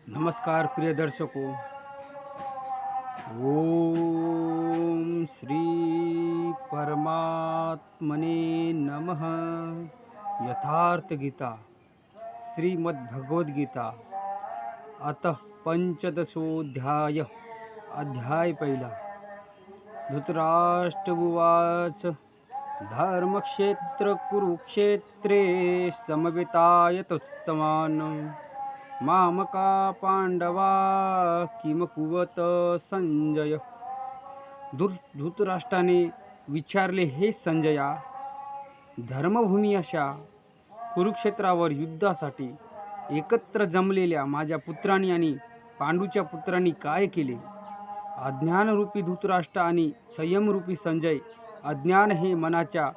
नमस्कार प्रिय दर्शकों। ओम श्री परमात्मने नमः। यथार्थ गीता श्रीमद् भगवद गीता अतः पंचदशोऽध्याय अध्याय पहिला। धृतराष्ट्र धर्मक्षेत्र कुरुक्षेत्रे समवेतायतोत्तमान् मामका पांडवा किमकुवत संजय। धृतराष्ट्राने विचारले, हे संजया, धर्मभूमी अशा कुरुक्षेत्रावर युद्धासाठी एकत्र जमलेल्या माझ्या पुत्रांनी आणि पांडूच्या पुत्रांनी काय केले? अज्ञानरूपी धृतराष्ट्र आणि संयमरूपी संजय। अज्ञान हे मनाच्या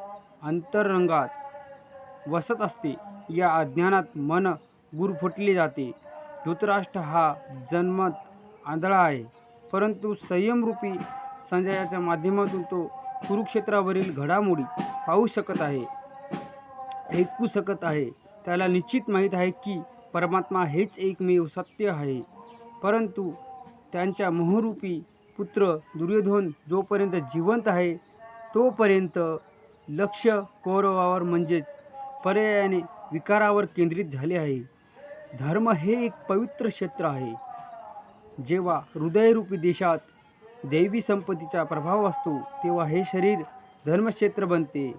अंतरंगात वसत असते. या अज्ञानात मन गुरफटले जाते. धृतराष्ट्र हा जन्मत आंधळा आहे, परंतु संयमरूपी संजयाच्या माध्यमातून तो कुरुक्षेत्रावरील घडामोडी पाहू शकत आहे, ऐकू शकत आहे. त्याला निश्चित माहीत आहे की परमात्मा हेच एकमेव सत्य आहे. परंतु त्यांच्या मोहरूपी पुत्र दुर्योधन जोपर्यंत जिवंत आहे तोपर्यंत लक्ष कौरवावर म्हणजेच पर्यायाने विकारावर केंद्रित झाले आहे. धर्म हे एक पवित्र क्षेत्र आहे. जेव्हा हृदयरूपी देशात दैवी संपत्तीचा प्रभाव असतो तेव्हा हे शरीर धर्मक्षेत्र बनते,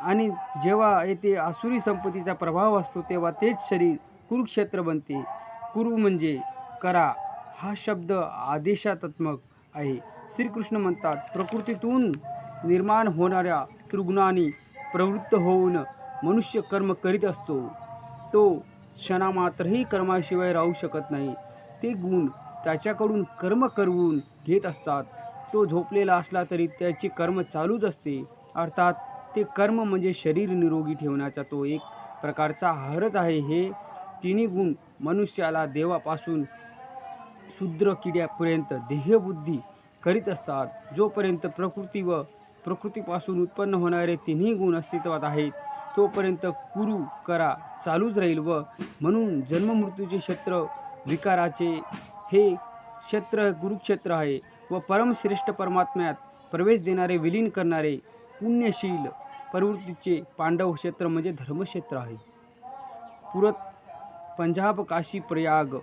आणि जेव्हा येथे आसुरी संपत्तीचा प्रभाव असतो तेव्हा तेच शरीर कुरुक्षेत्र बनते. कुरु म्हणजे करा हा शब्द आदेशात्मक आहे. श्रीकृष्ण म्हणतात, प्रकृतीतून निर्माण होणाऱ्या त्रिगुणांनी प्रवृत्त होऊन मनुष्य कर्म करीत असतो. तो क्षणामात्रही कर्माशिवाय राहू शकत नाही. ते गुण त्याच्याकडून कर्म करवून घेत असतात. तो झोपलेला असला तरी त्याचे कर्म चालूच असते. अर्थात ते कर्म म्हणजे शरीर निरोगी ठेवण्याचा तो एक प्रकारचा आहारच आहे. हे तिन्ही गुण मनुष्याला देवापासून शूद्र किड्यापर्यंत देहबुद्धी करीत असतात. जोपर्यंत प्रकृती व प्रकृतीपासून उत्पन्न होणारे तिन्ही गुण अस्तित्वात आहेत तोपर्यंत कुरु करा चालूच राहील. व म्हणून जन्ममृत्यूचे क्षेत्र विकाराचे हे क्षेत्र कुरुक्षेत्र आहे. व परमश्रेष्ठ परमात्म्यात प्रवेश देणारे, विलीन करणारे पुण्यशील प्रवृत्तीचे पांडव क्षेत्र म्हणजे धर्मक्षेत्र आहे. पुरत, पंजाब, काशी, प्रयाग,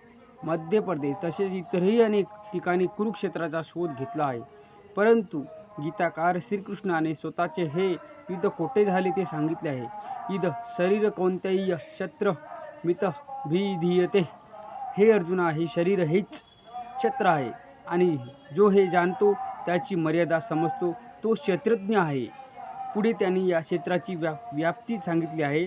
मध्य प्रदेश तसेच इतरही अनेक ठिकाणी कुरुक्षेत्राचा शोध घेतला आहे. परंतु गीताकार श्रीकृष्णाने स्वतःचे हे युद्ध कोठे झाले ते सांगितले आहे. इद शरीर कोणत्याही क्षेत्र मित भिधीयते. हे अर्जुना, हे शरीर हेच क्षेत्र आहे, आणि जो हे जाणतो, त्याची मर्यादा समजतो, तो क्षेत्रज्ञ आहे. पुढे त्यांनी या क्षेत्राची व्याप्ती सांगितली आहे.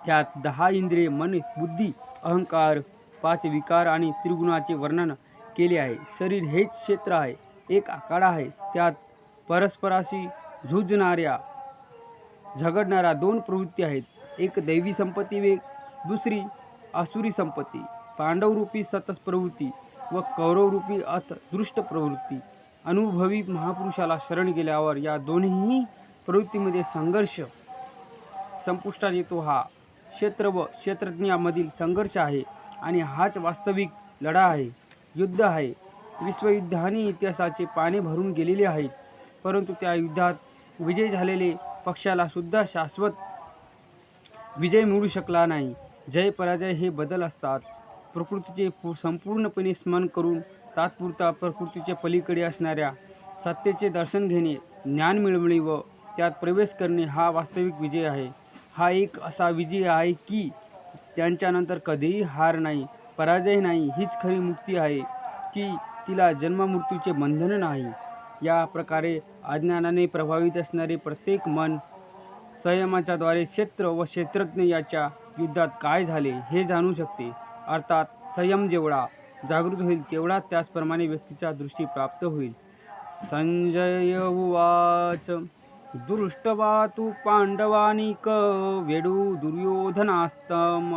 त्यात 10 इंद्रिये, मन, बुद्धी, अहंकार, 5 विकार आणि त्रिगुणाचे वर्णन केले आहे. शरीर हेच क्षेत्र आहे. एक आखाडा आहे. त्यात परस्पराशी झगडणाऱ्या 2 प्रवृत्ती आहेत. एक दैवी संपत्ती व दुसरी आसुरी संपत्ती. पांडवरूपी सतस प्रवृत्ती व कौरवरूपी दृष्ट प्रवृत्ती. अनुभवी महापुरुषाला शरण गेल्यावर या दोन्ही प्रवृत्तीमध्ये संघर्ष संपुष्टात येतो. हा क्षेत्र व क्षेत्रज्ञामधील संघर्ष आहे, आणि हाच वास्तविक लढा आहे, युद्ध आहे. विश्वयुद्धाने इतिहासाचे पाने भरून गेलेले आहेत, परंतु त्या युद्धात विजय झालेले पक्षाला सुद्धा शाश्वत विजय मिळू शकला नाही. जय पराजय हे बदल असतात. प्रकृतीचे संपूर्णपणे स्मरण करून तात्पुरता प्रकृतीच्या पलीकडे असणाऱ्या सत्तेचे दर्शन घेणे, ज्ञान मिळवणे व त्यात प्रवेश करणे हा वास्तविक विजय आहे. हा एक असा विजय आहे की त्यांच्यानंतर कधीही हार नाही, पराजय नाही. हीच खरी मुक्ती आहे की तिला जन्ममृत्यूचे बंधन नाही. या प्रकारे अज्ञानाने प्रभावित असणारे प्रत्येक मन संयमाच्या द्वारे क्षेत्र व क्षेत्रज्ञ याच्या युद्धात काय झाले हे जाणू शकते. अर्थात संयम जेवढा जागृत होईल तेवढा त्याचप्रमाणे व्यक्तीचा दृष्टी प्राप्त होईल. संजय उवाच, दृष्ट्वा तु पांडवानीक वेडू दुर्योधनास्तम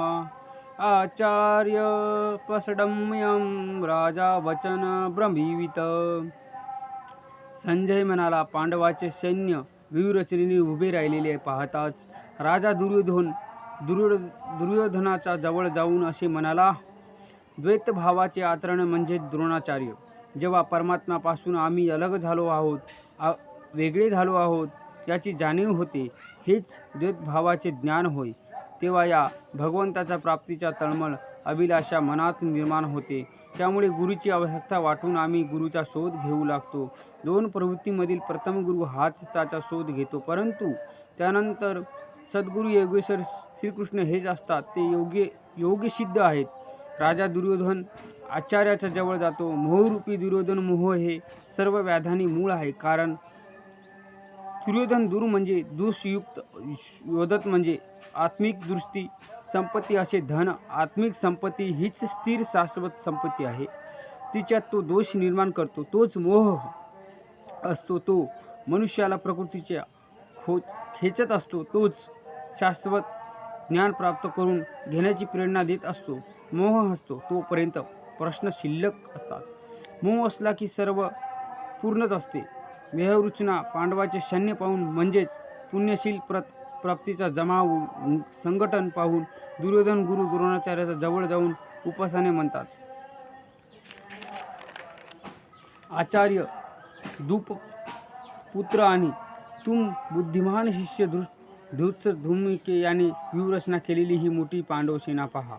आचार्य पसडम्यं राजा वचन ब्रह्मीवित. संजय म्हणाला, पांडवाचे सैन्य व्यूहरचनेने उभे राहिलेले पाहताच राजा दुर्योधनाच्या जवळ जाऊन असे म्हणाला, द्वैत भावाचे आचरण म्हणजे द्रोणाचार्य. जेव्हा परमात्म्यापासून आम्ही अलग झालो आहोत, वेगळे झालो आहोत याची जाणीव होते, हेच द्वैत भावाचे ज्ञान होय. तेव्हा या भगवंताच्या प्राप्तीच्या तळमळ अभिलाषा मनात निर्माण होते. त्यामुळे गुरुची आवश्यकता वाटून आम्ही गुरुचा शोध घेऊ लागतो. दोन प्रवृत्तीमधील प्रथम गुरु हाच त्याचा शोध घेतो, परंतु त्यानंतर सद्गुरू योगेश्वर श्रीकृष्ण हेच असतात. ते योगसिद्ध आहेत. राजा दुर्योधन आचार्याच्या जवळ जातो. मोहरूपी दुर्योधन मोह हे सर्व व्याधानी मूळ आहे. कारण दुर्योधन दूर म्हणजे दोषयुक्त, योधत म्हणजे आत्मिक दृष्टी संपत्ती असे धन. आत्मिक संपत्ती हीच स्थिर शाश्वत संपत्ती आहे. तिच्यात तो दोष निर्माण करतो, तोच मोह असतो. तो मनुष्याला प्रकृतीच्या खेचत असतो. तोच शाश्वत ज्ञान प्राप्त करून घेण्याची प्रेरणा देत असतो. मोह असतो तोपर्यंत प्रश्न शिल्लक असतात. मोह असला की सर्व पूर्णच असते. व्यवृचना पांडवाचे सैन्य पाहून म्हणजेच पुण्यशील प्राप्तीचा जमाव संघटन पाहून दुर्योधन गुरु द्रोणाचार्याच्या जवळ जाऊन उपासने म्हणतात. आचार्य पुत्र आणि तुम बुद्धिमान शिष्य धृष्टद्युम्न याने व्यूहरचना केलेली ही मोठी पांडव सेना पहा.